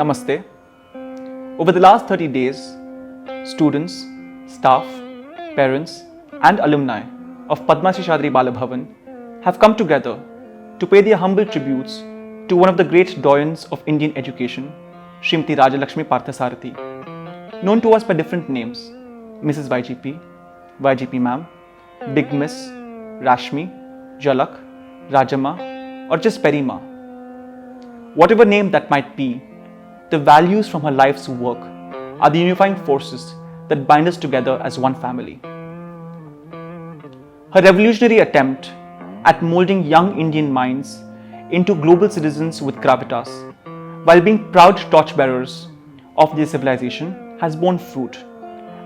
Namaste. Over the last 30 days, students, staff, parents, and alumni of Padma Seshadri Bala Bhavan have come together to pay their humble tributes to one of the great doyens of Indian education, Srimati Rajalakshmi Parthasarathi, known to us by different names: Mrs. YGP, YGP Ma'am, Big Miss, Rashmi, Jalak, Rajama, or just Perima. Whatever name that might be, the values from her life's work are the unifying forces that bind us together as one family. Her revolutionary attempt at molding young Indian minds into global citizens with gravitas, while being proud torchbearers of their civilization, has borne fruit,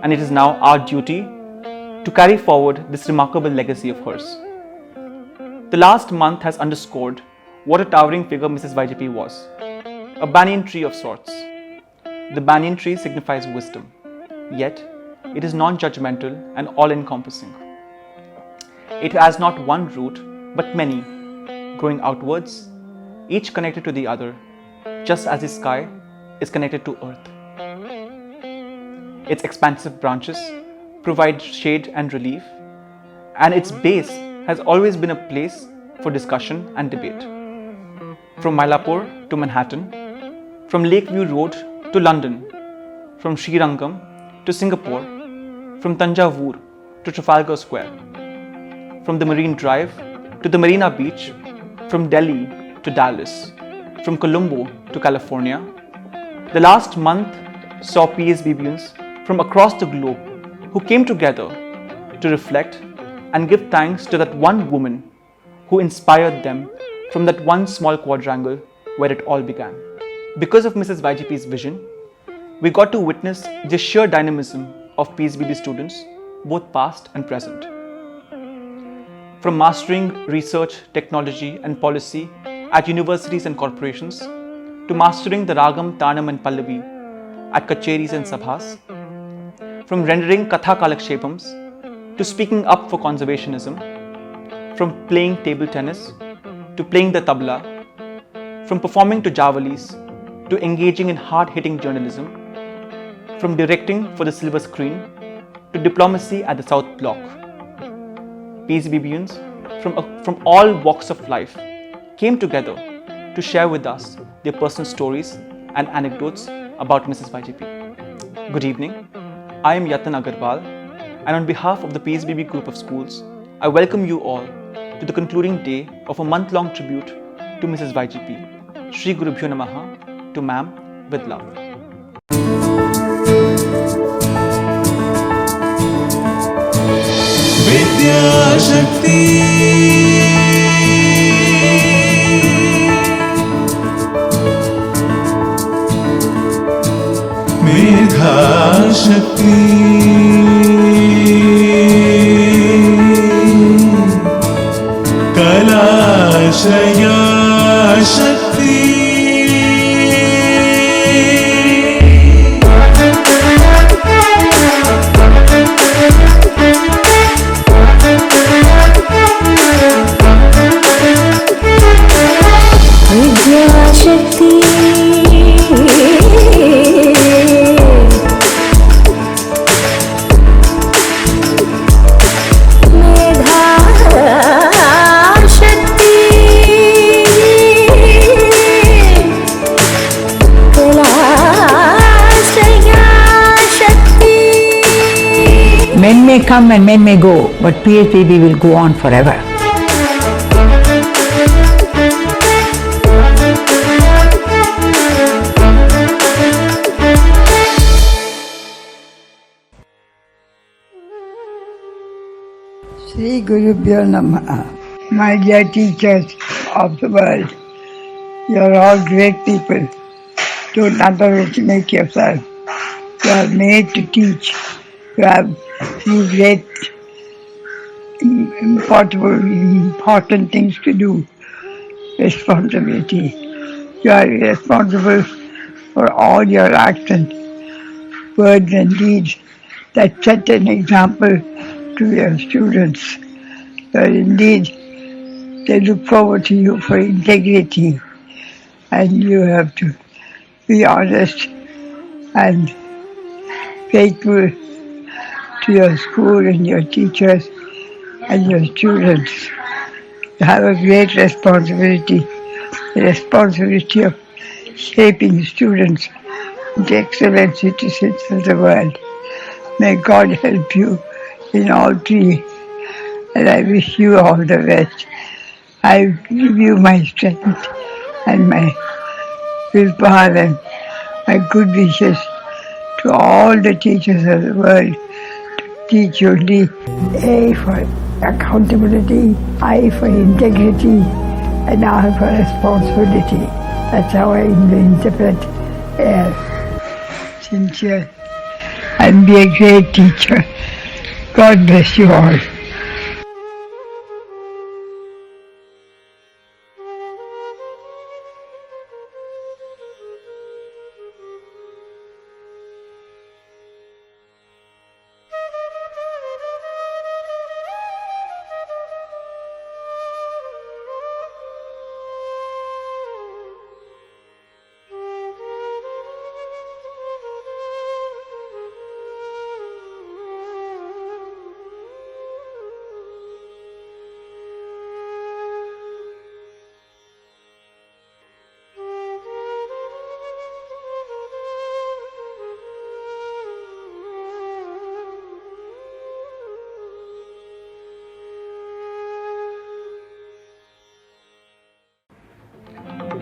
and it is now our duty to carry forward this remarkable legacy of hers. The last month has underscored what a towering figure Mrs. YGP was, a banyan tree of sorts. The banyan tree signifies wisdom, yet it is non-judgmental and all-encompassing. It has not one root, but many, growing outwards, each connected to the other, just as the sky is connected to earth. Its expansive branches provide shade and relief, and its base has always been a place for discussion and debate. From Mylapore to Manhattan, from Lakeview Road to London, from Srirangam to Singapore, from Tanjavur to Trafalgar Square, from the Marine Drive to the Marina Beach, from Delhi to Dallas, from Colombo to California, the last month saw PSBBians from across the globe who came together to reflect and give thanks to that one woman who inspired them from that one small quadrangle where it all began. Because of Mrs. YGP's vision, we got to witness the sheer dynamism of PSBB students, both past and present. From mastering research, technology, and policy at universities and corporations, to mastering the Ragam, Tanam, and Pallavi at kacheris and sabhas, from rendering Katha Kalakshepams to speaking up for conservationism, from playing table tennis to playing the tabla, from performing to javalis to engaging in hard-hitting journalism, from directing for the silver screen to diplomacy at the South Block. PSBBians from all walks of life came together to share with us their personal stories and anecdotes about Mrs. YGP. Good evening. I am Yatan Agarwal, and on behalf of the PSBB group of schools, I welcome you all to the concluding day of a month-long tribute to Mrs. YGP. Shri Gurubhyo Namaha, to Ma'am with love. Vidya Shakti, Medha Shakti, Kalashraya Shakti. Men may come and men may go, but PSBB will go on forever. Sri Gurubhyo Namaha. My dear teachers of the world, you are all great people. Don't underestimate yourself. You are made to teach. You have few great important things to do. Responsibility. You are responsible for all your actions, words and deeds that set an example to your students. But indeed, they look forward to you for integrity, and you have to be honest and faithful to your school and your teachers and your students. You have a great responsibility, the responsibility of shaping students into excellent citizens of the world. May God help you in all three, and I wish you all the best. I give you my strength and my willpower and my good wishes to all the teachers of the world to teach only A for accountability, I for integrity, and R for responsibility. That's how I interpret sincere and be a great teacher. God bless you all.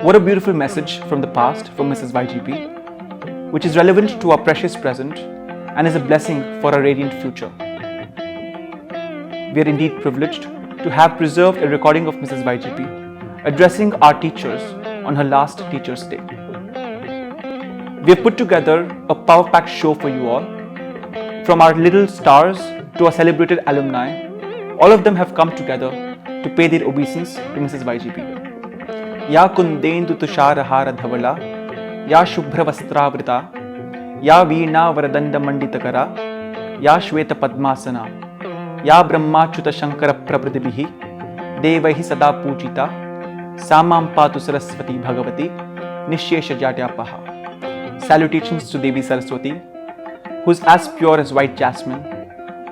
What a beautiful message from the past from Mrs. YGP, which is relevant to our precious present and is a blessing for our radiant future. We are indeed privileged to have preserved a recording of Mrs. YGP addressing our teachers on her last Teachers' Day. We have put together a power-packed show for you all. From our little stars to our celebrated alumni, all of them have come together to pay their obeisance to Mrs. YGP. या कुंदेन्दु तुषारहार धवला, या शुभ्र वस्त्रावृता, या वीणा वरदंड मंडितकरा, या श्वेत पद्मासना, या ब्रह्माच्युत शंकर प्रभृतिभिः देवैः सदा पूजिता, सा मां पातु Saraswati Bhagwati निःशेष जाड्यापहा. Salutations to Devi Saraswati, who's as pure as white jasmine,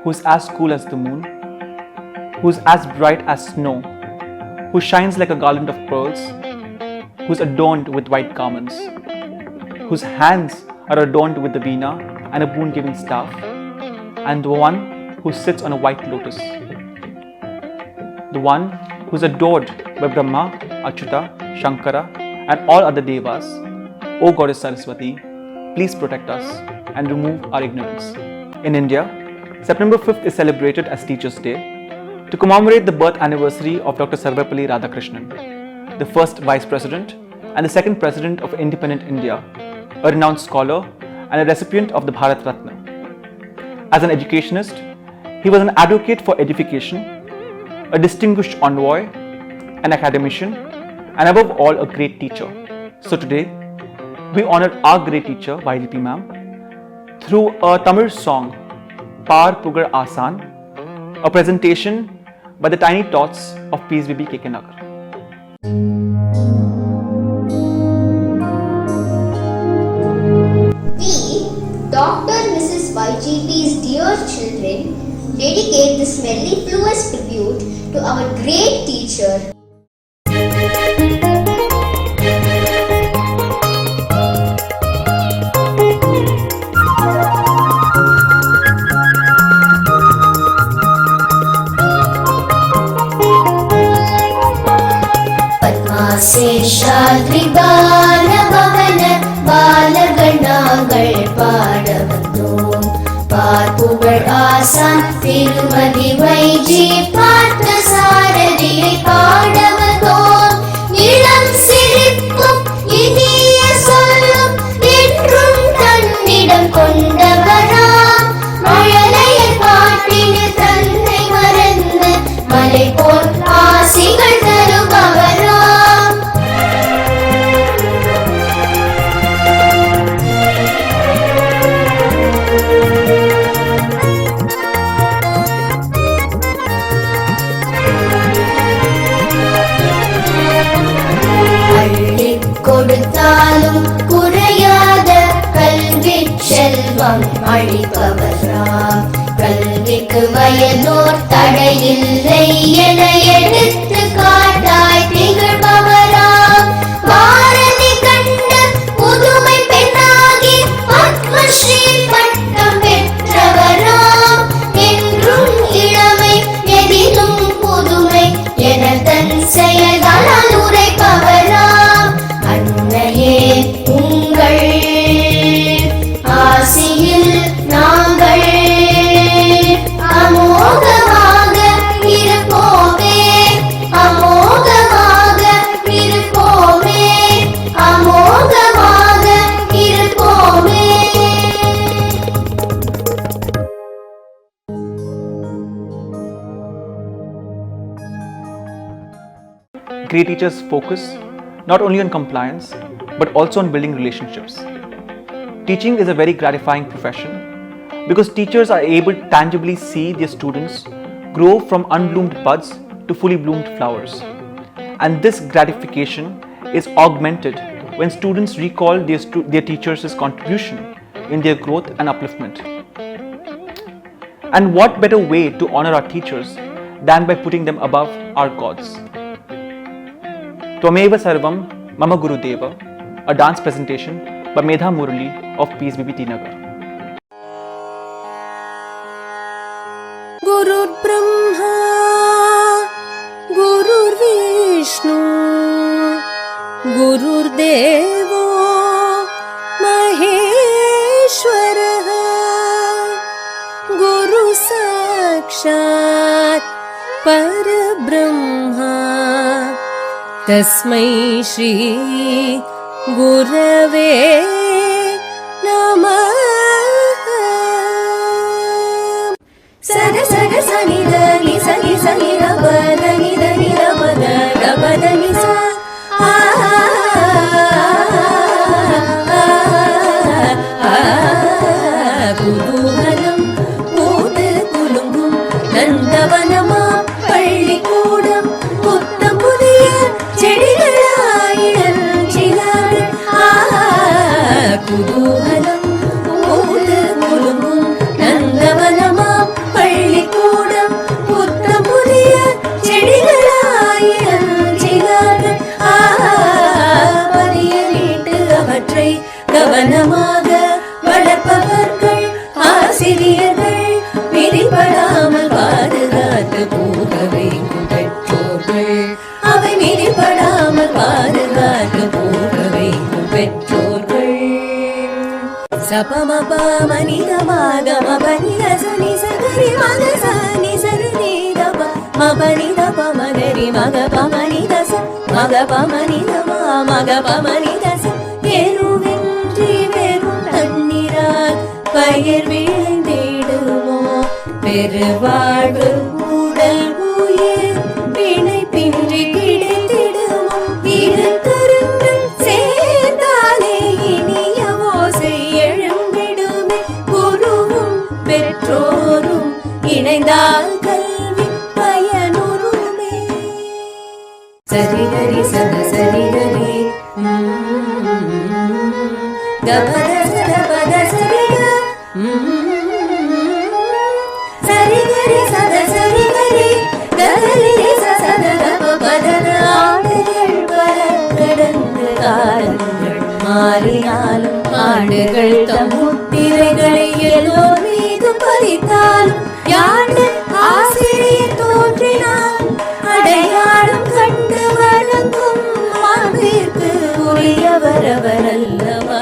who's as cool as the moon, who's as bright as snow, who shines like a garland of pearls, who's adorned with white garments, whose hands are adorned with the veena and a boon-giving staff, and the one who sits on a white lotus, the one who's adored by Brahma, Achyuta, Shankara, and all other devas. O Goddess Saraswati, please protect us and remove our ignorance. In India, September 5th is celebrated as Teachers' Day to commemorate the birth anniversary of Dr. Sarvepalli Radhakrishnan, the first Vice President and the second President of independent India, a renowned scholar and a recipient of the Bharat Ratna. As an educationist, he was an advocate for education, a distinguished envoy, an academician, and above all, a great teacher. So today, we honored our great teacher, YGP ma'am, through a Tamil song, Par Pugar Asan, a presentation by the Tiny Tots of PSVB KK Nagar. We, Dr. and Mrs. YGP's dear children, dedicate this mellifluous tribute to our great teacher. சேஷாத்ரிபாலபவன பாலகணாங்கள் பாட வந்தோம். பார்ப்புகழ் ஆசான் திருமதி வைஜி பார்த்த சாரதியை பாட வந்தோம். இளம் சிரிப்பும் இனிய சொல்லும் என்றும் தன்னிடம் கொண்டவராம். மழலையை பாட்டில் தன்னை மறந்து மலை போல் ஆசிகள் தருபவராம். செல்வம் அளிப்பவராம். கல்விக்கு வயதோர் தடையில்லை என எடுத்து காட்டாய் திகழ்பவராம். பாரதி கண்ட புதுமை பெண்ணாகி பத்மஸ்ரீ பட்டம் பெற்றவராம். என்றும் இளமை எதிலும் புதுமை என தன் செயல்களால் உரைப்பவராம். அன்னையே உங்கள் ஆசியில் நாங்கள் அமோகமாக இருப்போமே, அமோகமாக இருப்போமே, அமோகமாக இருப்போமே. Great teachers focus not only on compliance but also on building relationships. Teaching is a very gratifying profession because teachers are able to tangibly see their students grow from unbloomed buds to fully bloomed flowers. And this gratification is augmented when students recall their teachers' contribution in their growth and upliftment. And what better way to honor our teachers than by putting them above our gods? Twameva Sarvam Mama Gurudeva, a dance presentation by Medha Murali of PSBB Tinagar. Gurur Brahma, Gurur Vishnu, Gurur Devo Maheshwara, Guru Sakshat Parabrahma, Tasmai Shri Gurave Namah. Sada sada sani da ni da ba da ni da ba da ni sa. குதூகலம் போது குலுங்கும் நந்தவனமா பள்ளிக்கூடம் புத்தம் புதிய செடிகளாயிரம் சிலாறு. குதூகலம் போது குலுங்கும் நந்தவனமா பள்ளிக்கூடம் புத்தம் புதிய செடிகளாயிரம் சிலாறு. பதியலிட்டு அவற்றை கவனமாக வளர்ப்பவர்கள் ஆசிரியர்கள், மிதிப்படாமல் பாதுகாத்து போக வைக்கும் பெற்றோர்கள், அவை மிதிப்படாமல் பாதுகாத்து போக வைக்கும் பெற்றோர்கள். சபமப மனிதமாக மபனித சனி சகரி மக சனி சரி தப மபனித பமகரி மக பமனித ச மக பமனித மக பமனித ச. எருவின்றி வெறும் தண்ணீரால் பயிர் விளைந்திடுமோ, பெருவாழ்வு உடல் உயிர் வினை பின்றி கிடைத்திடுமோ. இரு கருங்கள் சேர்ந்தாலே இனிய ஓசை எழும்பிடுமே, குருவும் பெற்றோரும் இணைந்தால் கல்வி பயனுறுமே. சரிகரி சத சரிகரி கபத சதபத சரிக சரிகரி சத சரிகரி கதலி சத பதன. ஆடுகள் பல கடந்து காலங்கள் மாறினாலும் ஆடுகள் தம் முத்திரைகளை எல்லோர் மீது பதித்தாலும் யாண்டு ஆசிரியர் தோன்றினால் அடையாளம் கண்டு வணங்கும் மாண்பிற்கு உரியவரவரல்லவா.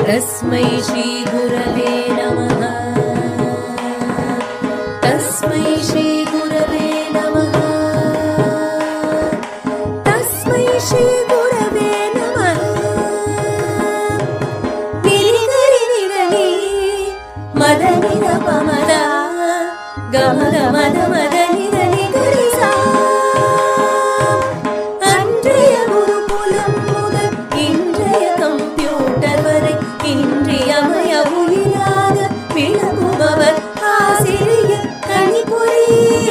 தஸ்மை ஸ்ரீ குரவே நமஹ, தஸ்மை ஸ்ரீ குரவே நமஹ, தஸ்மை ஸ்ரீ குரவே நமஹ. நிரிகரி நிரணி மதனித பமத கமத மத மத நிரணி கரிசா. அன்றைய குருகுலம் முதல் இன்றைய கம்ப்யூட்டர் வரை இன்றியமைய உயிராக விளங்குபவர் ஆசிரியர். கணிப்பொறி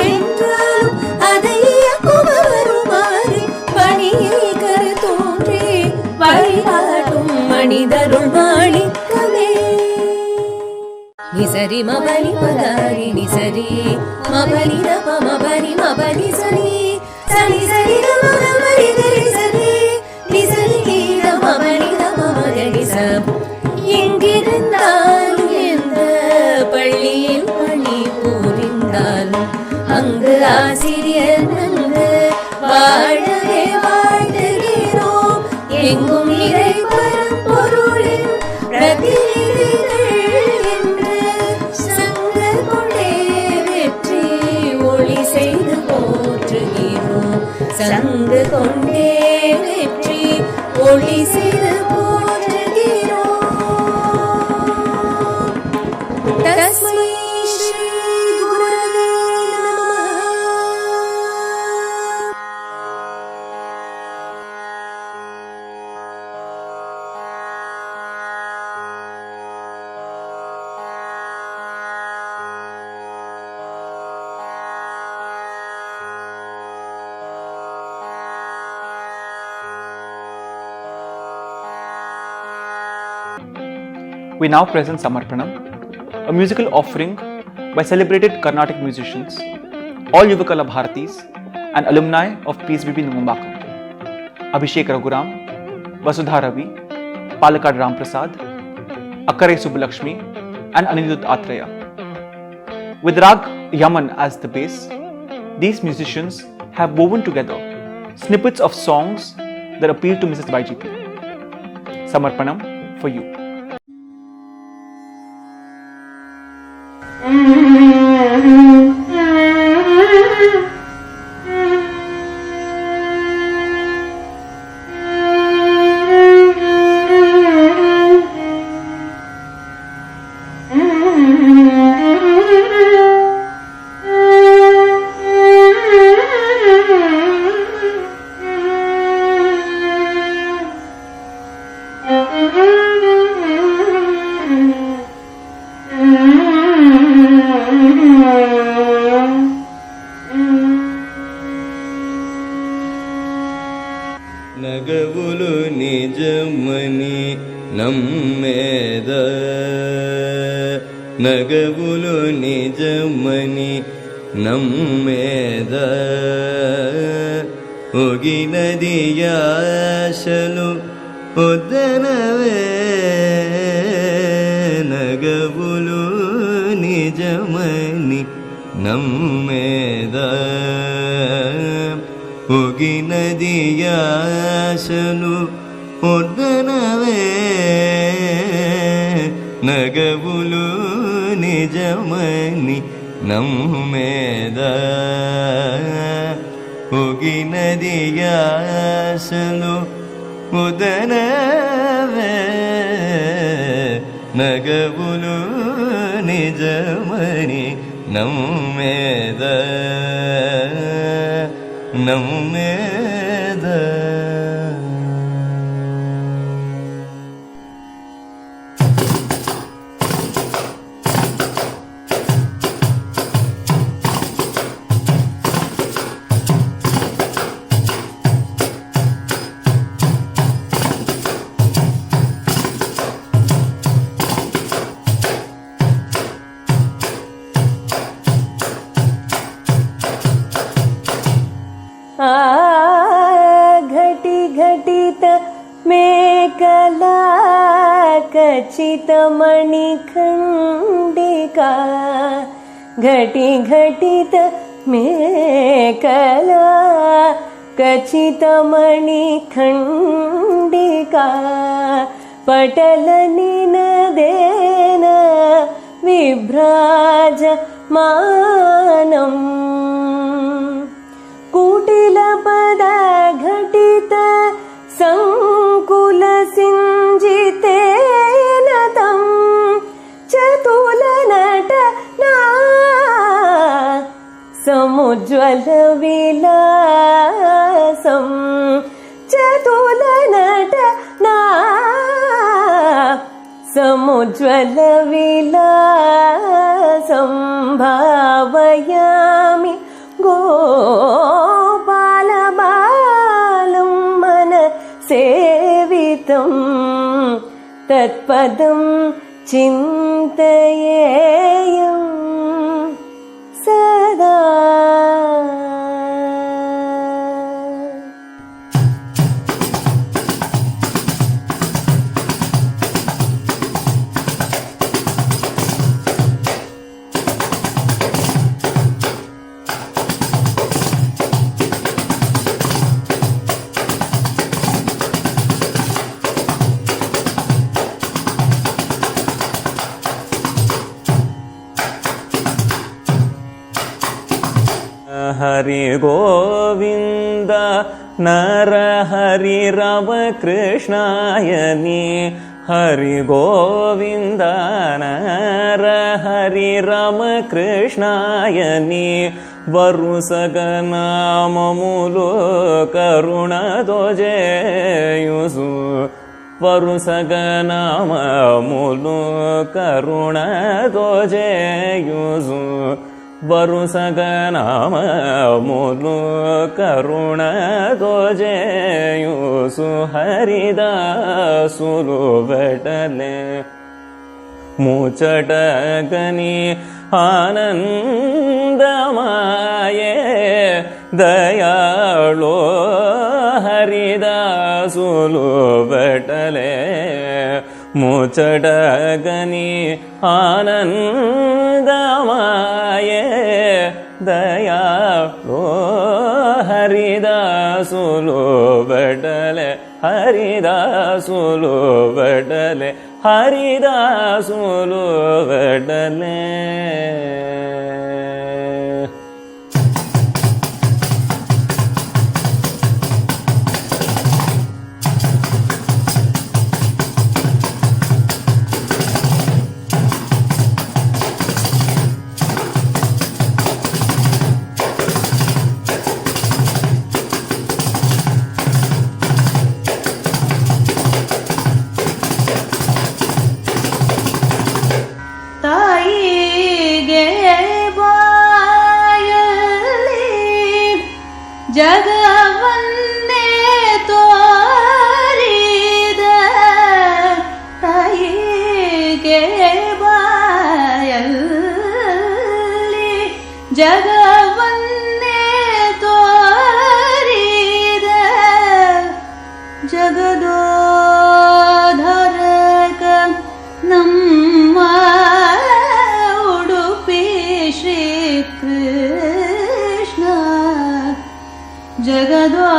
என்றாலும் அதை இயக்குபவருமாறு பணியை கருத்து సరి మబని పగారి ని సరి మబని దప మబని మబని సరి సరి సరి దమ మబని గరి సరి ని సరి ని దమ మబని దమ మగని సబ్ எங்கிருந்தாலும் எந்த பள்ளியில் பணி புரிந்தாலும் அங்கு ஆசிரியர் நன்கு வாழவே வாழ்த்துகிறோம் எங்கும் இறை பரம்பொருளின் பிரதிநிதிகள் என்று சங்க கொண்டே வெற்றி ஒளி செய்து போற்றுகிறோம் சங்க கொண்டே வெற்றி ஒளி செய்து तस्मै श्री गुरवे नमः। We now present Samarpanam, a musical offering by celebrated Carnatic musicians, all Yuvakala Bharatis and alumni of PSBB Numambakam, Abhishek Raghuram, Vasudha Ravi, Palakkad Ram Prasad, Akkarai Subbulakshmi and Anirudh Atreya. With Rag Yaman as the bass, these musicians have woven together snippets of songs that appeal to Mrs. YGP. Samarpanam for you. నగవులు నిజమని నమ్మేద నగవులు నిజమని నమ్మేద ఒగినది యాశలు వదనవే నగవులు నిజమని నమ్మేద ఒగినది యాశలు వదనవే నగవులు నిజమని నమ్మేద ఒగినది యాశలు వదనవే నగవులు నిజమని నమ్మేద నమ్మేద घटी घटित मेकला कचित मणिखंडिका घटी घटित मेकला कचित मणिखंडिका पटल निनदेन विभ्राजमानम् कुटिल पद घटित संकुल सिंजितेन तं चतुल नटना समुज्ज्वल विलासं चतुल नटना समुज्ज्वल विलासं भावयामि गोपालबालं मनसेवितं तत्पदं चिन्त चिन्तयेयं सदा। हरि गोविन्द नर हरि राम कृष्णायनि हरि गोविन्द नर हरि राम कृष्णायनि वरुसगनाममुलु करुणदोजेयुसु वरुसगनाममुलु करुणदोजेयुसु वरुसगनाममुलु करुणदोजेयुसु हरिदासुलु वेटले मुचटगनि आनन्दमाये दयाळो हरिदासुलु वेटले मुचटगनि आनन्दमाये दयाळो हरिदासुलु वेटले हरिदासुलु वेटले हरिदासुलु वेटले। ಜಗವನ್ನೇ ತೋರಿದ ತಾಯಿಗೆ ಬಾಯಲ್ಲಿ ಜಗವನ್ನೇ ತೋರಿದ ಜಗದೋಧರಕ ನಮ್ಮ ಉಡುಪಿ ಶ್ರೀ ಕೃಷ್ಣ ಜಗದೋಧಾರಕ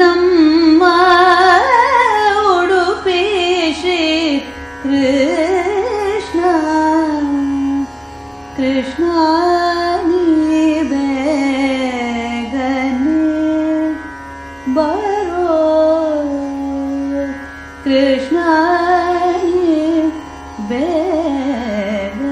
ನಮ್ಮ ಉಡುಪಿ ಶ್ರೀ ಕೃಷ್ಣ ಕೃಷ್ಣ ನೀ ಬೇಗನೆ ಬರೋ ಕೃಷ್ಣ ನೀ ಬೇಗನೆ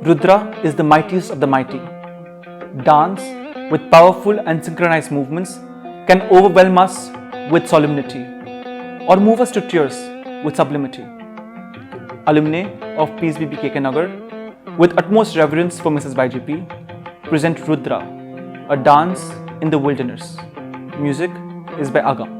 Rudra is the mightiest of the mighty. Dance, with powerful and synchronized movements, can overwhelm us with solemnity or move us to tears with sublimity. Alumni of PSBB KK Nagar, with utmost reverence for Mrs. YGP, present Rudra, a dance in the wilderness. Music is by Agam.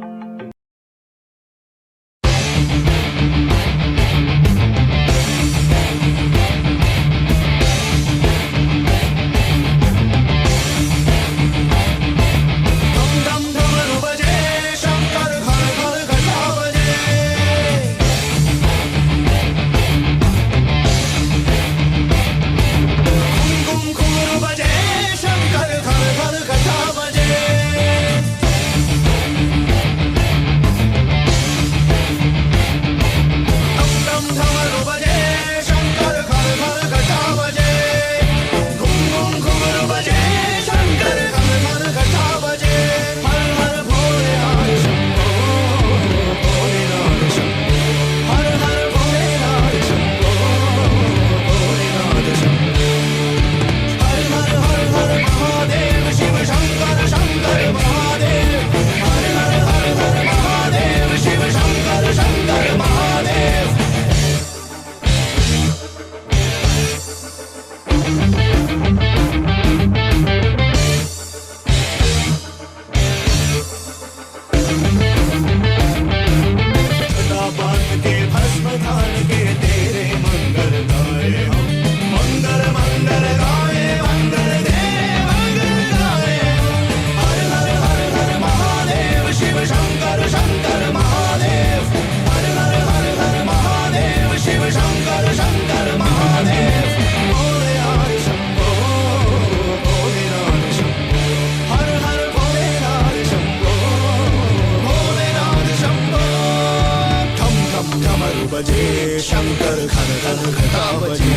बजे शंकर घन घन घटा बजे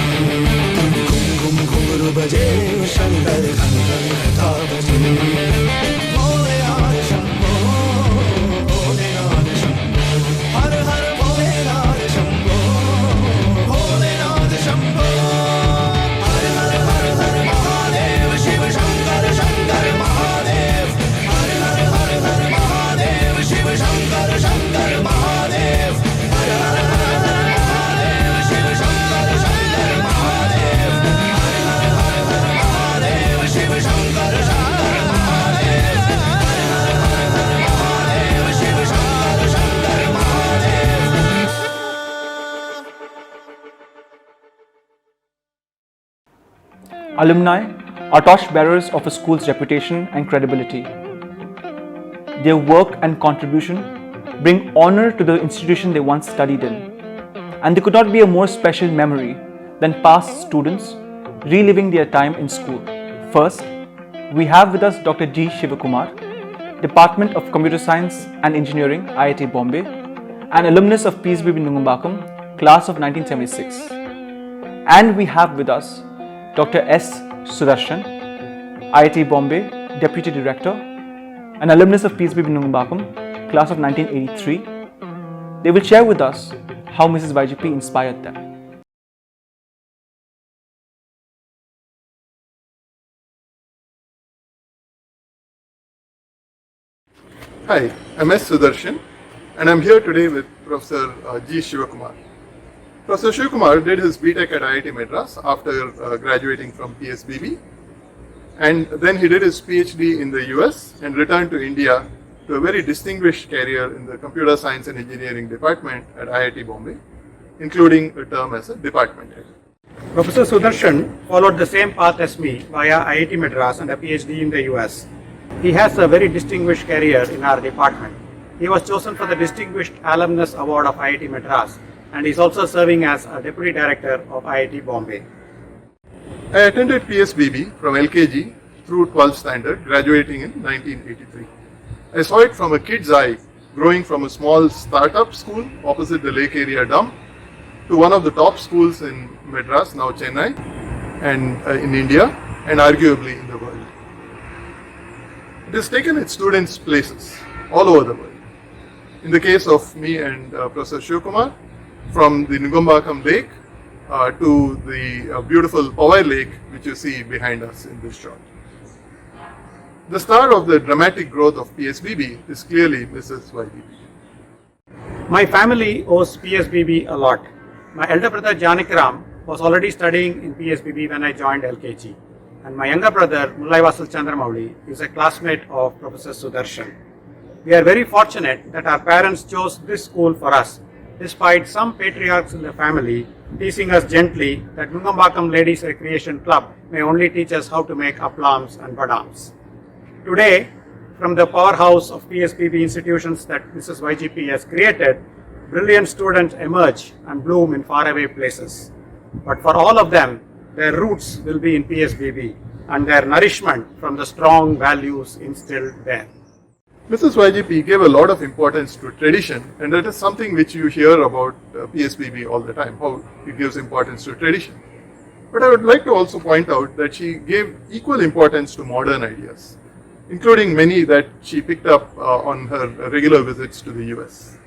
घुम घुम घुंघरू बजे शंकर घन घन घटा बजे भोलेनाथ शंभो भोलेनाथ शंभो हर हर भोलेनाथ शंभो भोलेनाथ शंभो हर हर हर हर महादेव शिव शंकर शंकर महादेव हर हर हर हर महादेव शिव शंकर शंकर महादेव हर हर हर हर महादेव शिव शंकर शंकर महादेव हर हर हर हर महादेव शिव शंकर शंकर महादेव हर हर हर हर Mahadev Shiv Shankar Shankar Mahadev Alumni are torchbearers of a school's reputation and credibility. Their work and contribution bring honor to the institution they once studied in. And there could not be a more special memory than past students reliving their time in school. First, we have with us Dr. G. Shivakumar, Department of Computer Science and Engineering, IIT Bombay, an alumnus of PSBB Nungambakkam, class of 1976. And we have with us Dr. S. Sudarshan, IIT Bombay, Deputy Director, an alumnus of PSBB Nungambakkam, class of 1983. They will share with us how Mrs. YGP inspired them. Hi, I'm S. Sudarshan and I'm here today with Professor G. Shivakumar. Professor Shivakumar did his BTech at IIT Madras after graduating from PSBB, and then he did his PhD in the US and returned to India to a very distinguished career in the Computer Science and Engineering Department at IIT Bombay, including a term as a department head. Professor Sudarshan followed the same path as me via IIT Madras and a PhD in the US. He has a very distinguished career in our department. He was chosen for the Distinguished Alumnus Award of IIT Madras and is also serving as a Deputy Director of IIT Bombay. I attended PSBB from LKG through 12th standard, graduating in 1983. I saw it from a kid's eye, growing from a small startup school opposite the Lake Area dump to one of the top schools in Madras, now Chennai, and in India, and arguably in the world. It has taken its students places all over the world. In the case of me and Professor Shivakumar, from the Nungambakkam Lake to the beautiful Powai Lake, which you see behind us in this shot. The star of the dramatic growth of PSBB is clearly Mrs. YGP. My family owes PSBB a lot. My elder brother Janikaram was already studying in PSBB when I joined LKG. And my younger brother Mullaivasul Chandramouli is a classmate of Professor Sudarshan. We are very fortunate that our parents chose this school for us, despite some patriarchs in the family teasing us gently that Nungambakkam Ladies Recreation Club may only teach us how to make applams and badams. Today, from the powerhouse of PSBB institutions that Mrs. YGP has created, brilliant students emerge and bloom in faraway places. But for all of them, their roots will be in PSBB and their nourishment from the strong values instilled there. Mrs. YGP gave a lot of importance to tradition, and that is something which you hear about PSBB all the time, how it gives importance to tradition. But I would like to also point out that she gave equal importance to modern ideas, including many that she picked up on her regular visits to the US.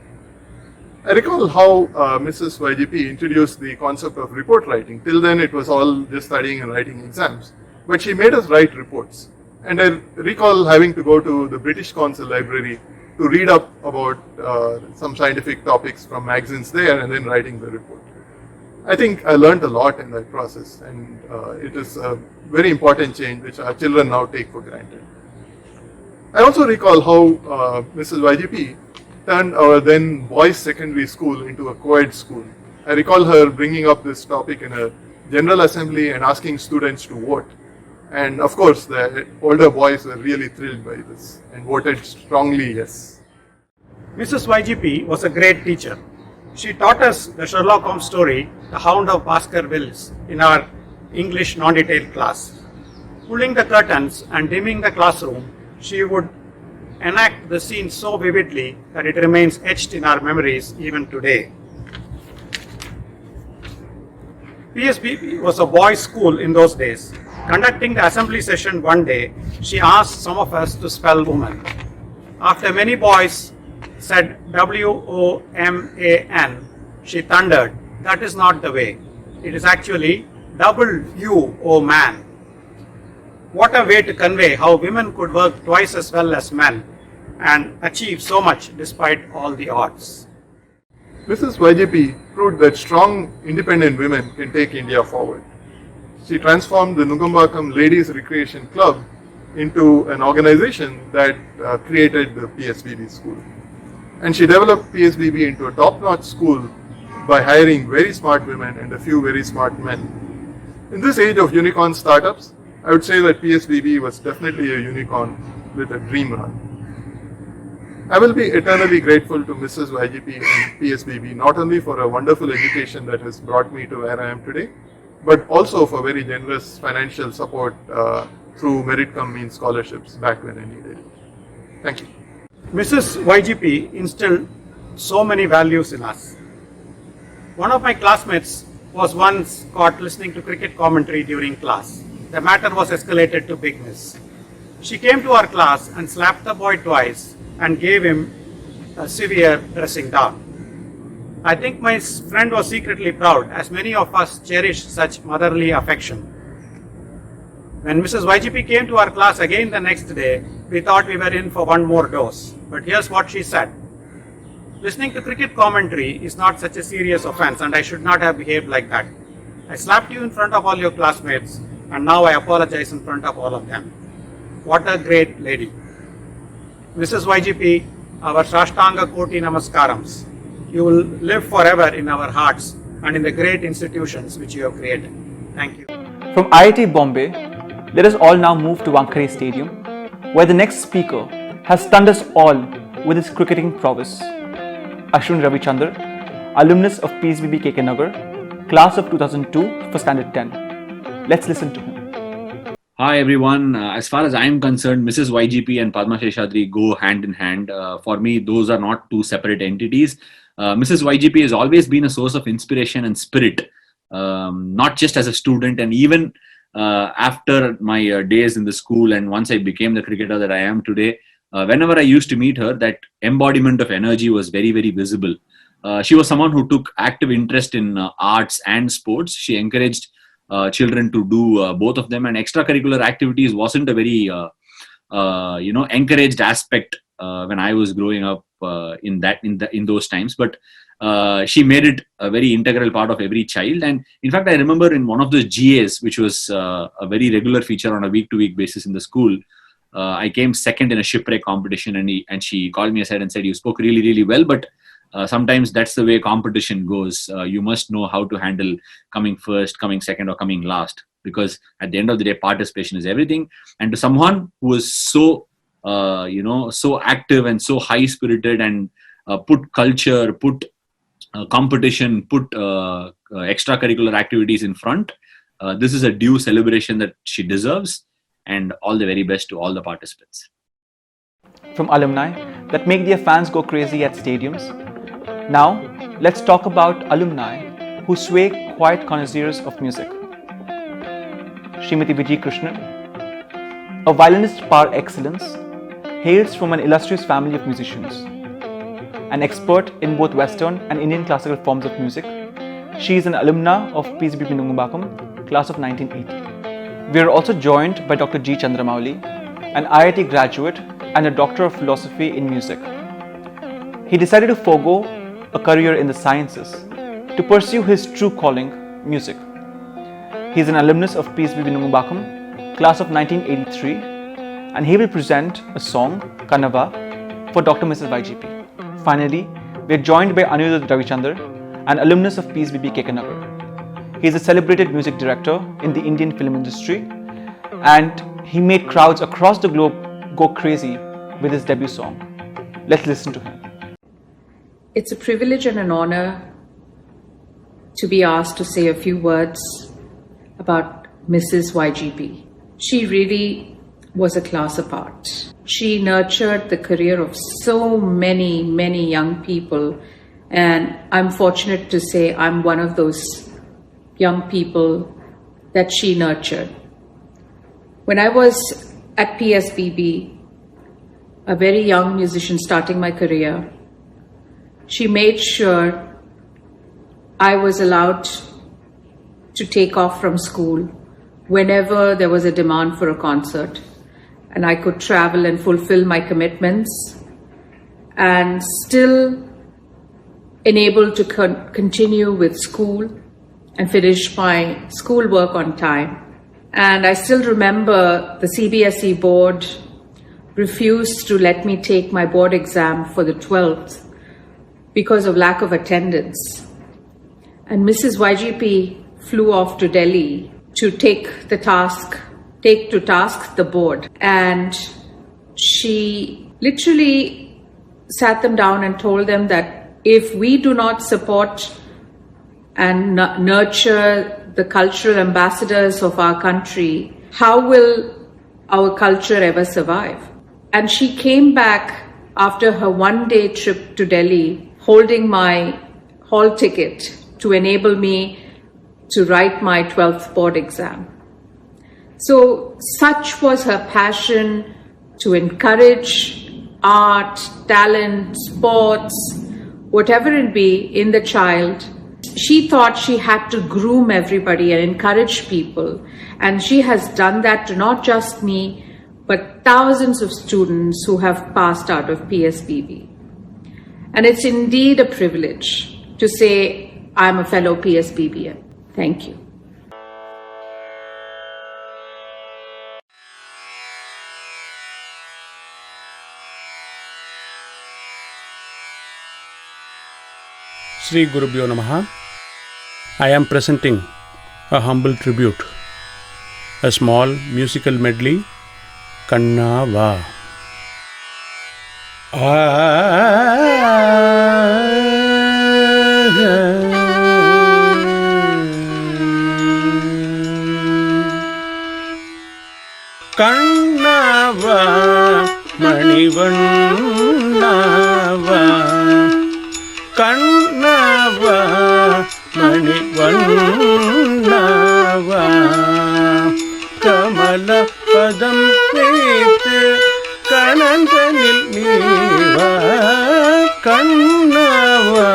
I recall how Mrs. YGP introduced the concept of report writing. Till then it was all just studying and writing exams. But she made us write reports. And I recall having to go to the British Council Library to read up about some scientific topics from magazines there and then writing the report. I think I learned a lot in that process, and it is a very important change which our children now take for granted. I also recall how Mrs. YGP turned our then boys' secondary school into a co-ed school. I recall her bringing up this topic in a general assembly and asking students to vote. And of course, the older boys were really thrilled by this and voted strongly yes. Mrs. YGP was a great teacher. She taught us the Sherlock Holmes story, The Hound of Baskervilles, in our English non-detailed class. Pulling the curtains and dimming the classroom, she would enact the scene so vividly that it remains etched in our memories even today. PSBB was a boys' school in those days. Conducting the assembly session one day, she asked some of us to spell woman. After many boys said WOMAN, she thundered, "That is not the way. It is actually WO man." What a way to convey how women could work twice as well as men and achieve so much despite all the odds. Mrs. YGP proved that strong, independent women can take India forward. She transformed the Nungambakkam Ladies Recreation Club into an organization that created the PSBB school. And she developed PSBB into a top-notch school by hiring very smart women and a few very smart men. In this age of unicorn startups, I would say that PSBB was definitely a unicorn with a dream run. I will be eternally grateful to Mrs. YGP and PSBB not only for a wonderful education that has brought me to where I am today, but also for very generous financial support through Merit Cum Means scholarships back when I needed it. Thank you. Mrs. YGP instilled so many values in us. One of my classmates was once caught listening to cricket commentary during class. The matter was escalated to Big Miss. She came to our class and slapped the boy twice and gave him a severe dressing down. I think my friend was secretly proud, as many of us cherish such motherly affection. When Mrs. YGP came to our class again the next day, we thought we were in for one more dose. But here's what she said. Listening to cricket commentary is not such a serious offense, and I should not have behaved like that. I slapped you in front of all your classmates, and now I apologize in front of all of them. What a great lady. Mrs. YGP, our Shashtanga Koti Namaskarams. You will live forever in our hearts and in the great institutions which you have created. Thank you. From IIT Bombay, let us all now move to Wankhede Stadium, where the next speaker has stunned us all with his cricketing prowess. Ashwin Ravichandar, alumnus of PSBB KK Nagar, class of 2002 for Standard 10. Let's listen to him. Hi everyone. As far as I am concerned, Mrs. YGP and Padma Seshadri go hand in hand. For me, those are not two separate entities. Mrs. YGP has always been a source of inspiration and spirit, not just as a student, and even after my days in the school, and once I became the cricketer that I am today, whenever I used to meet her, that embodiment of energy was very, very visible. She was someone who took active interest in arts and sports. She encouraged children to do both of them, and extracurricular activities wasn't a very encouraged aspect when I was growing up in those times, but she made it a very integral part of every child. And in fact, I remember in one of those GAs, which was a very regular feature on a week-to-week basis in the school, I came second in a shipwreck competition, and she called me aside and said, "You spoke really, really well, but sometimes that's the way competition goes. You must know how to handle coming first, coming second, or coming last, because at the end of the day, participation is everything." And to someone who was so so active and so high spirited, and put culture, put competition, put extracurricular activities in front, this is a due celebration that she deserves, and all the very best to all the participants. From alumni that make their fans go crazy at stadiums, now let's talk about alumni who sway quiet connoisseurs of music. Srimati Vijay Krishnan, a violinist par excellence, hails from an illustrious family of musicians. An expert in both Western and Indian classical forms of music, she is an alumna of PSBB Nungambakkam, class of 1980. We are also joined by Dr. G. Chandramouli, an IIT graduate and a Doctor of Philosophy in Music. He decided to forego a career in the sciences to pursue his true calling, music. He is an alumnus of PSBB Nungambakkam, class of 1983, and he will present a song, Kannava, for Dr. Mrs. YGP. Finally, we are joined by Anirudh Ravichandar, an alumnus of PSBB KK Nagar. He is a celebrated music director in the Indian film industry, and he made crowds across the globe go crazy with his debut song. Let's listen to him. It's a privilege and an honor to be asked to say a few words about Mrs. YGP. She really was a class apart. She nurtured the career of so many, many young people, and I'm fortunate to say I'm one of those young people that she nurtured. When I was at PSBB, a very young musician starting my career, she made sure I was allowed to take off from school whenever there was a demand for a concert, and I could travel and fulfill my commitments and still enable to continue with school and finish my schoolwork on time. And I still remember the CBSE board refused to let me take my board exam for the 12th because of lack of attendance. And Mrs. YGP flew off to Delhi to take to task the board. And she literally sat them down and told them that if we do not support and nurture the cultural ambassadors of our country, how will our culture ever survive? And she came back after her one-day trip to Delhi holding my hall ticket to enable me to write my 12th board exam. So such was her passion to encourage art, talent, sports, whatever it be in the child. She thought she had to groom everybody and encourage people. And she has done that to not just me, but thousands of students who have passed out of PSBB. And it's indeed a privilege to say I'm a fellow PSBBian. Thank you. Sri Gurubhyo Namaha. I am presenting a humble tribute, a small musical medley, Kanna Va. Kanna Va, Manivanna Va. Kannava Manivannava Kamala Padam Pete Kanandanil Niva Kannava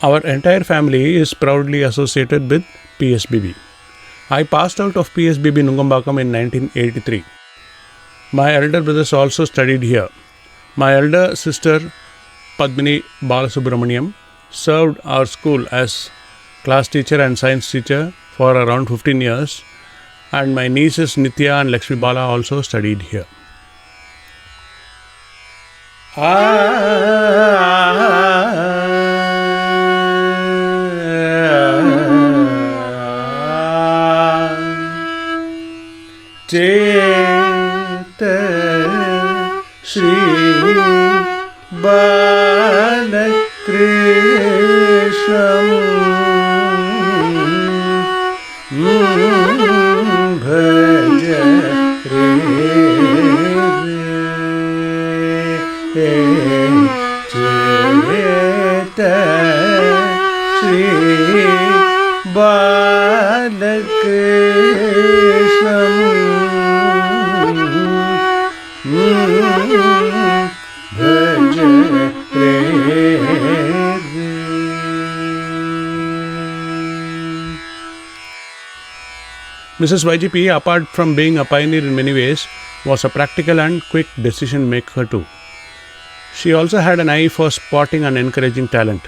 Our entire family is proudly associated with PSBB. I passed out of PSBB Nungambakkam in 1983. My elder brothers also studied here. My elder sister Padmini Balasubramaniam served our school as class teacher and science teacher for around 15 years, and my nieces Nitya and Lakshmi Bala also studied here. Cheta Shri Balakrishnam Bhaja Re Cheta Shri Balakrishnam Mrs. YGP, apart from being a pioneer in many ways, was a practical and quick decision maker too. She also had an eye for spotting and encouraging talent.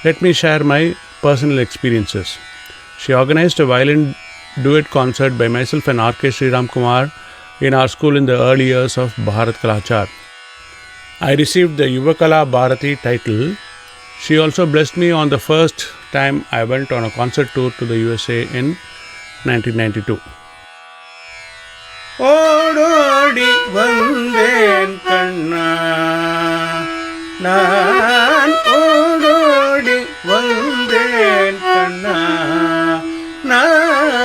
Let me share my personal experiences. She organized a violin duet concert by myself and R.K. Sriram Kumar in our school in the early years of Bharat Kalachar. I received the Yuvakala Bharati title. She also blessed me on the first time I went on a concert tour to the USA in 1992. Ododi Vanden Kanna Nan Ododi Vanden Kanna Nan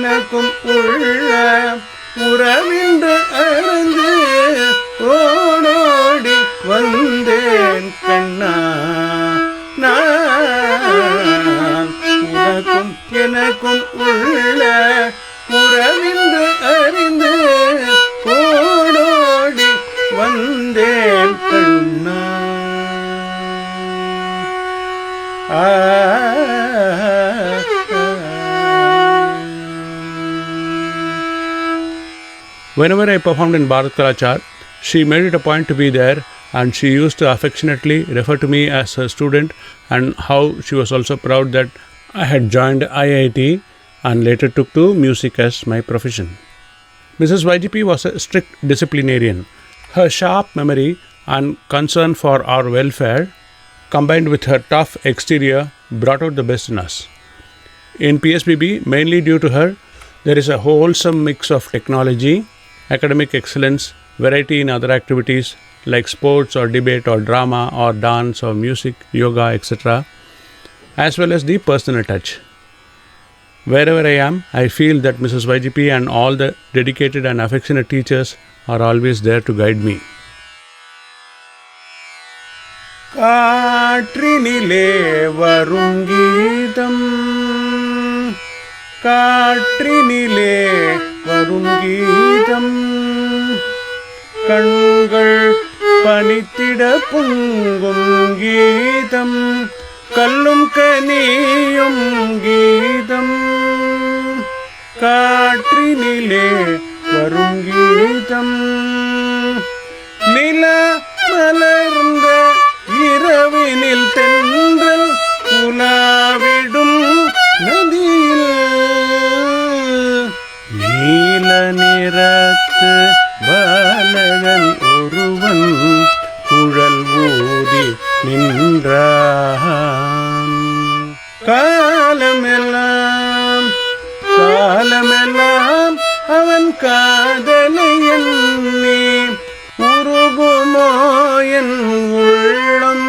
எனக்கும் உள்ள உறவின்று அறிந்து ஓடோடி வந்தேன் கண்ணா நான் உனக்கும் எனக்கும் உள்ள உறவின்று அறிந்து ஓடோடி வந்தேன் கண்ணா Whenever I performed in Bharat Kalachar, she made it a point to be there, and she used to affectionately refer to me as her student, and how she was also proud that I had joined IIT and later took to music as my profession. Mrs. YGP was a strict disciplinarian. Her sharp memory and concern for our welfare, combined with her tough exterior, brought out the best in us. In PSBB, mainly due to her, there is a wholesome mix of technology, academic excellence, variety in other activities like sports or debate or drama or dance or music, yoga, etc., as well as the personal touch. Wherever I am, I feel that Mrs. YGP and all the dedicated and affectionate teachers are always there to guide me. காற்றினிலே வருங்கீதம் காற்றினிலே வருங்கீதம் கண்கள் பனித்திட பொங்கும் கீதம் கல்லும் கனியும் கீதம் காற்றினிலே வருங்கீதம் நில மலர்ந்த இரவினில் தென்றல் உலாவிடும் நதியில் நீல நிறத்து பாலகன் ஒருவன் குழல் ஊதி நின்றான் காலமெல்லாம் காலமெல்லாம் அவன் காதலை எண்ணி உருகுமோ என் உள்ளம்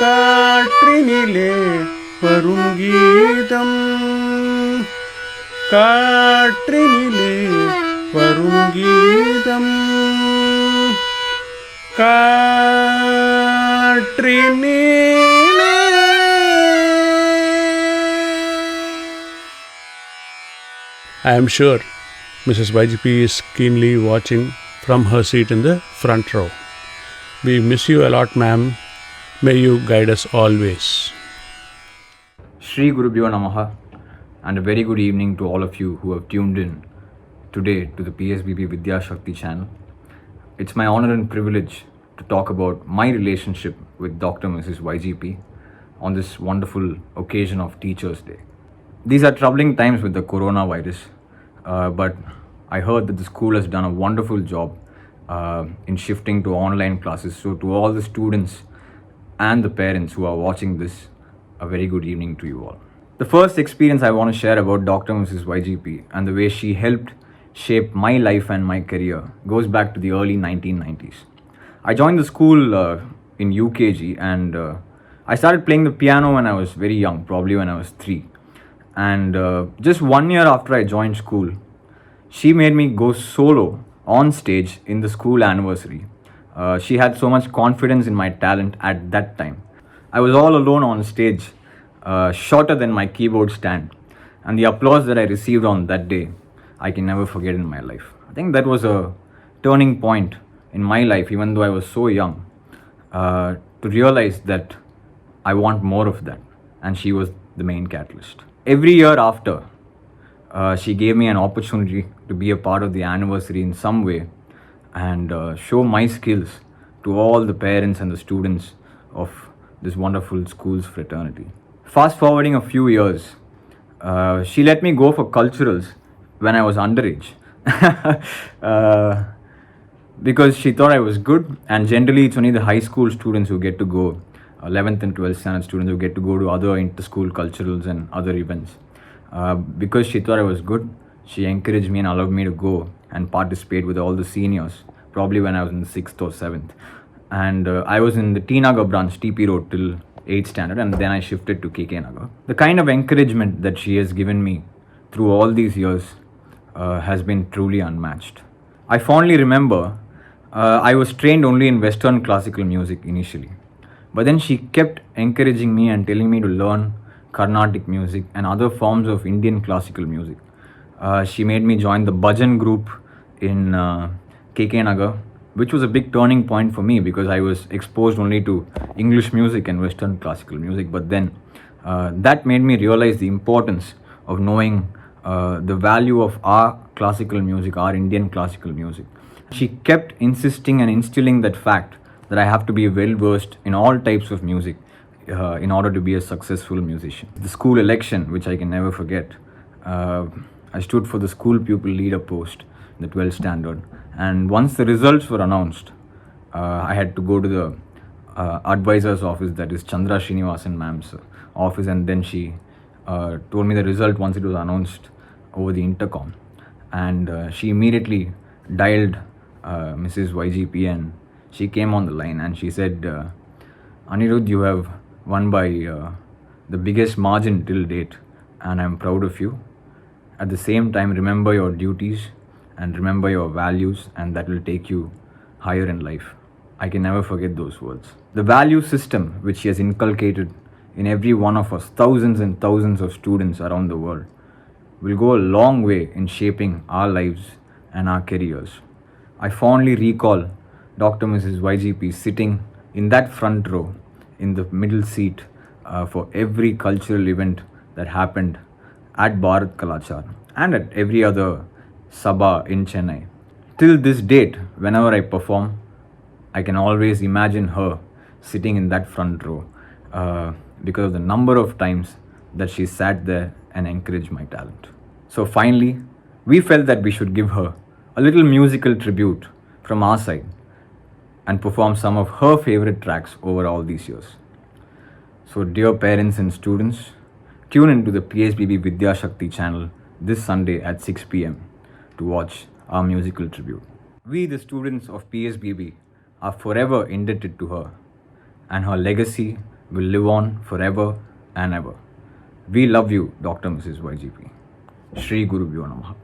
காற்றினிலே வருங்கீதம் காற்றினிலே வருங்கீதம் காற்றினிலே. I am sure Mrs. YGP is keenly watching from her seat in the front row. We miss you a lot, ma'am. May you guide us always. Shri Gurubhyo Namaha, and a very good evening to all of you who have tuned in today to the PSBB Vidya Shakti channel. It's my honor and privilege to talk about my relationship with Dr. Mrs. YGP on this wonderful occasion of Teachers' Day. These are troubling times with the coronavirus, but I heard that the school has done a wonderful job in shifting to online classes. So to all the students and the parents who are watching this, a very good evening to you all. The first experience I want to share about Dr. Mrs. YGP and the way she helped shape my life and my career goes back to the early 1990s. I joined the school in UKG, and I started playing the piano when I was very young, probably when I was 3. And just 1 year after I joined school, she made me go solo on stage in the school anniversary. She had so much confidence in my talent at that time. I was all alone on stage, shorter than my keyboard stand, and the applause that I received on that day, I can never forget in my life. I think that was a turning point in my life, even though I was so young, to realize that I want more of that, and she was the main catalyst. Every year after, she gave me an opportunity to be a part of the anniversary in some way and show my skills to all the parents and the students of this wonderful school's fraternity. Fast forwarding a few years, she let me go for culturals when I was underage because she thought I was good, and generally it's only the high school students who get to go, 11th and 12th standard students who get to go to other inter-school culturals and other events. Because she thought I was good, she encouraged me and allowed me to go and participate with all the seniors, probably when I was in the 6th or 7th. And I was in the T Nagar branch, TP Road, till 8th standard, and then I shifted to KK Nagar. The kind of encouragement that she has given me through all these years has been truly unmatched. I fondly remember I was trained only in Western classical music initially, but then she kept encouraging me and telling me to learn Carnatic music and other forms of Indian classical music. She made me join the bhajan group in KK Nagar, which was a big turning point for me because I was exposed only to English music and Western classical music. But then that made me realize the importance of knowing the value of our classical music, our Indian classical music. She kept insisting and instilling that fact that I have to be well versed in all types of music in order to be a successful musician. The school election, which I can never forget, I stood for the school pupil leader post, the 12th standard, and once the results were announced, I had to go to the advisor's office, that is Chandra Srinivasan ma'am's office, and then she told me the result once it was announced over the intercom, and she immediately dialed Mrs. YGP, and she came on the line and she said, Anirudh, you have won by the biggest margin till date, and I'm proud of you. At the same time, remember your duties and remember your values, and that will take you higher in life. I can never forget those words. The value system which she has inculcated in every one of us, thousands and thousands of students around the world, will go a long way in shaping our lives and our careers. I fondly recall Dr. Mrs. YGP sitting in that front row in the middle seat for every cultural event that happened at Bharat Kalachar and at every other Sabha in Chennai. Till this date, whenever I perform, I can always imagine her sitting in that front row because of the number of times that she sat there and encouraged my talent. So finally, we felt that we should give her a little musical tribute from our side and perform some of her favorite tracks over all these years. So dear parents and students, tune into the PSBB Vidya Shakti channel this Sunday at 6 p.m. to watch our musical tribute. We, the students of PSBB, are forever indebted to her, and her legacy will live on forever and ever. We love you, Dr. Mrs. YGP. Shri Gurubhyo Namaha.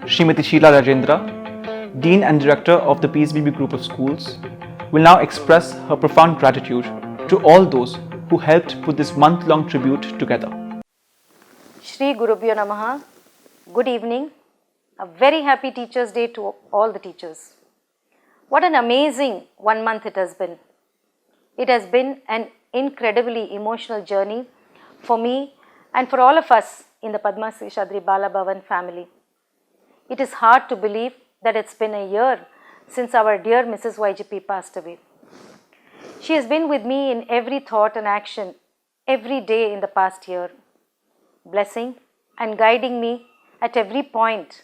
Srimati Sheila Rajendra, Dean and Director of the PSBB Group of Schools, will now express her profound gratitude to all those who helped put this month-long tribute together. Shri Gurubhyo Namaha. Good evening. A very happy Teachers' Day to all the teachers. What an amazing 1 month it has been. It has been an incredibly emotional journey for me and for all of us in the Padma Seshadri Bala Bhavan family. It is hard to believe that it's been a year since our dear Mrs. YGP passed away. She has been with me in every thought and action every day in the past year, blessing and guiding me at every point,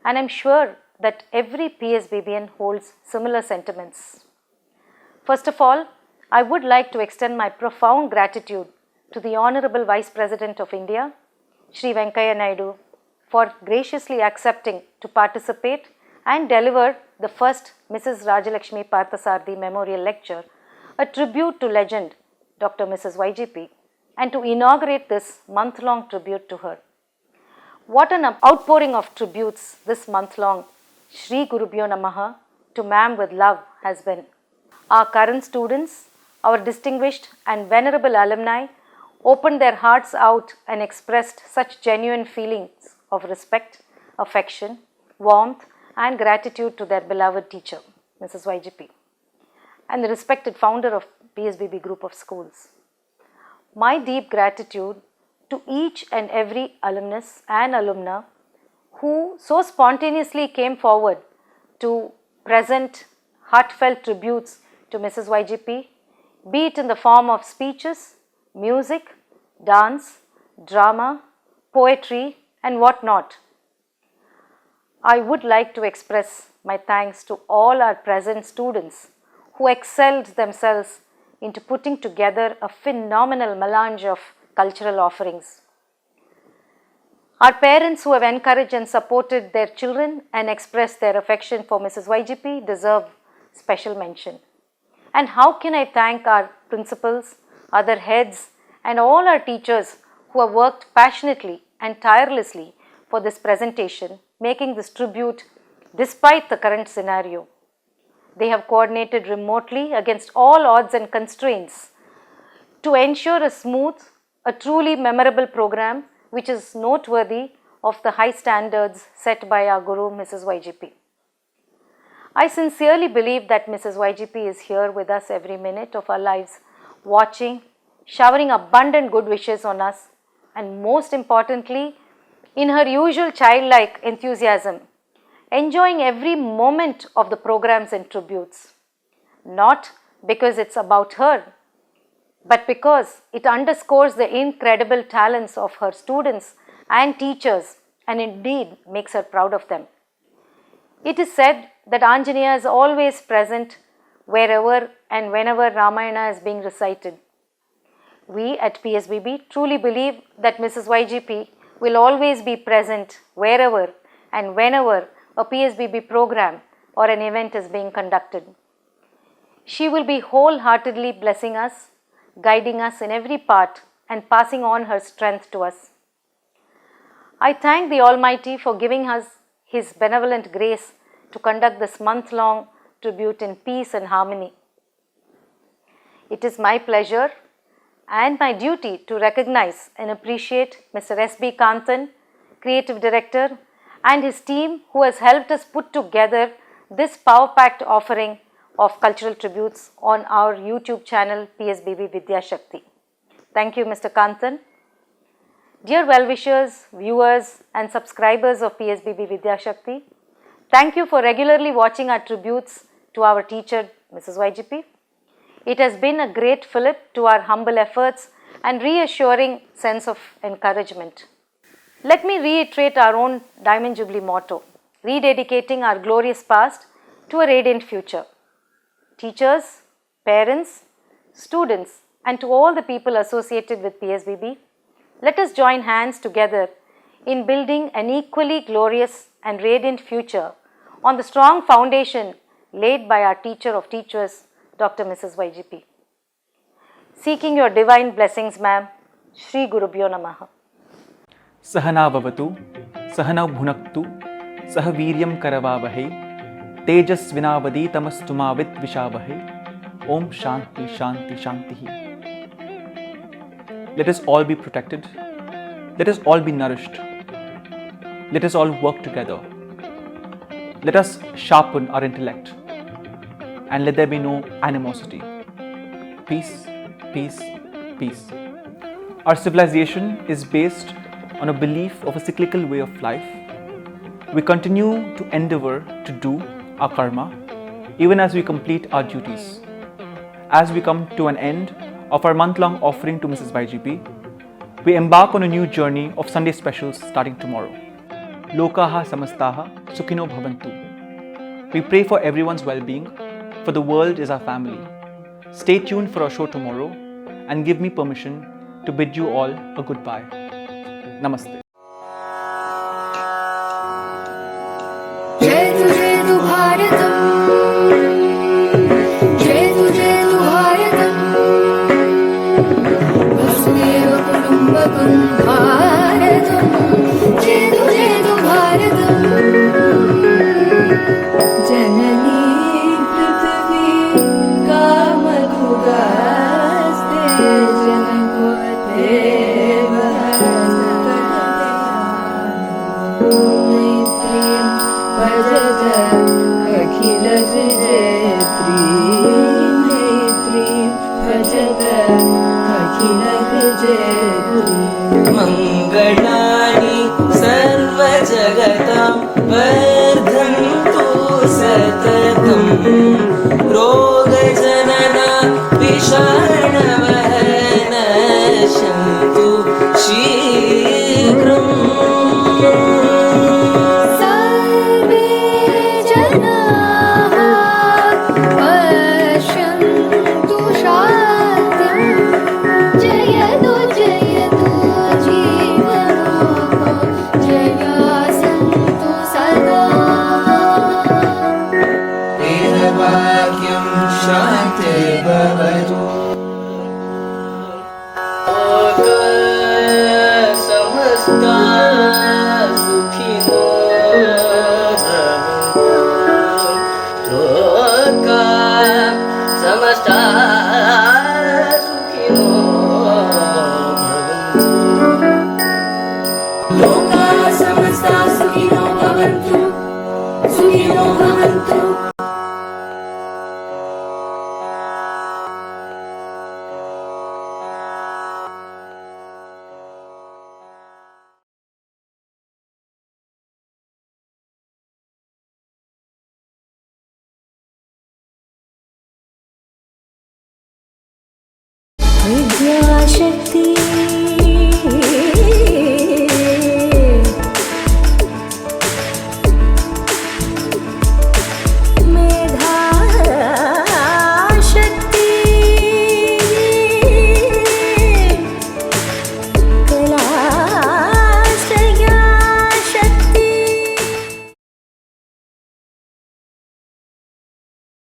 and I'm sure that every PSBBian holds similar sentiments. First of all, I would like to extend my profound gratitude to the Honorable Vice President of India, Shri Venkaiah Naidu, for graciously accepting to participate and deliver the first Mrs. Rajalakshmi Parthasarthi Memorial Lecture, a tribute to legend Dr. Mrs. YGP, and to inaugurate this month-long tribute to her. What an outpouring of tributes this month-long Shri Gurubhyo Namaha to Ma'am with love has been. Our current students, our distinguished and venerable alumni opened their hearts out and expressed such genuine feelings of respect, affection, warmth and gratitude to their beloved teacher, Mrs. YGP, and the respected founder of PSBB Group of Schools. My deep gratitude to each and every alumnus and alumna who so spontaneously came forward to present heartfelt tributes to Mrs. YGP, be it in the form of speeches, music, dance, drama, poetry and whatnot. I would like to express my thanks to all our present students who excelled themselves into putting together a phenomenal melange of cultural offerings. Our parents who have encouraged and supported their children and expressed their affection for Mrs. YGP deserve special mention. And how can I thank our principals, other heads and all our teachers who have worked passionately and tirelessly for this presentation, making this tribute despite the current scenario. They have coordinated remotely against all odds and constraints to ensure a smooth, a truly memorable program which is noteworthy of the high standards set by our Guru, Mrs. YGP. I sincerely believe that Mrs. YGP is here with us every minute of our lives, watching, showering abundant good wishes on us, and most importantly, in her usual childlike enthusiasm, enjoying every moment of the programs and tributes. Not because it's about her, but because it underscores the incredible talents of her students and teachers, and indeed makes her proud of them. It is said that Anjaneya is always present wherever and whenever Ramayana is being recited. We at PSBB truly believe that Mrs. YGP will always be present wherever and whenever a PSBB program or an event is being conducted. She will be wholeheartedly blessing us, guiding us in every part, and passing on her strength to us. I thank the Almighty for giving us His benevolent grace to conduct this month-long tribute in peace and harmony. It is my pleasure and my duty to recognize and appreciate Mr. S.B. Kanthan, Creative Director, and his team who has helped us put together this power-packed offering of cultural tributes on our YouTube channel PSBB Vidya Shakti. Thank you, Mr. Kanthan. Dear well-wishers, viewers and subscribers of PSBB Vidya Shakti, thank you for regularly watching our tributes to our teacher, Mrs. YGP. It has been a great fillip to our humble efforts and reassuring sense of encouragement. Let me reiterate our own Diamond Jubilee motto, rededicating our glorious past to a radiant future. Teachers, parents, students, and to all the people associated with PSBB, let us join hands together in building an equally glorious and radiant future on the strong foundation laid by our teacher of teachers, Dr. Mrs. YGP. Seeking your divine blessings, ma'am, Shri Gurubhyo Namaha. Sahana Vavatu, Sahana Bhunaktu, Sahaviryam Karavavahe, Tejas Vinavadi Tamastumavit Vishavahe, Om Shanti Shanti Shantihi. Let us all be protected. Let us all be nourished. Let us all work together. Let us sharpen our intellect. And let there be no animosity. Peace, peace, peace. Our civilization is based on a belief of a cyclical way of life. We continue to endeavor to do our karma even as we complete our duties. As we come to an end of our month-long offering to Mrs. YGP, we embark on a new journey of Sunday specials starting tomorrow. Lokaha samastaha sukhino bhavantu. We pray for everyone's well-being, for the world is our family. Stay tuned for our show tomorrow and give me permission to bid you all a goodbye. Namaste. जय तु भारतम, जय तु भारतम, वसुदेव कुटुंबकम भारतम, जय तु भारतम, जननी पृथ्वी कामधुगास्ते जनको भजत अखिल हृदयत्री मैत्री भजत अखिल हृदयत्री मंगलानि सर्वजगतां वर्धन्तु सततं रोगजनना विषाणवः नश्यन्तु शीघ्रम् शांति भवतु। गा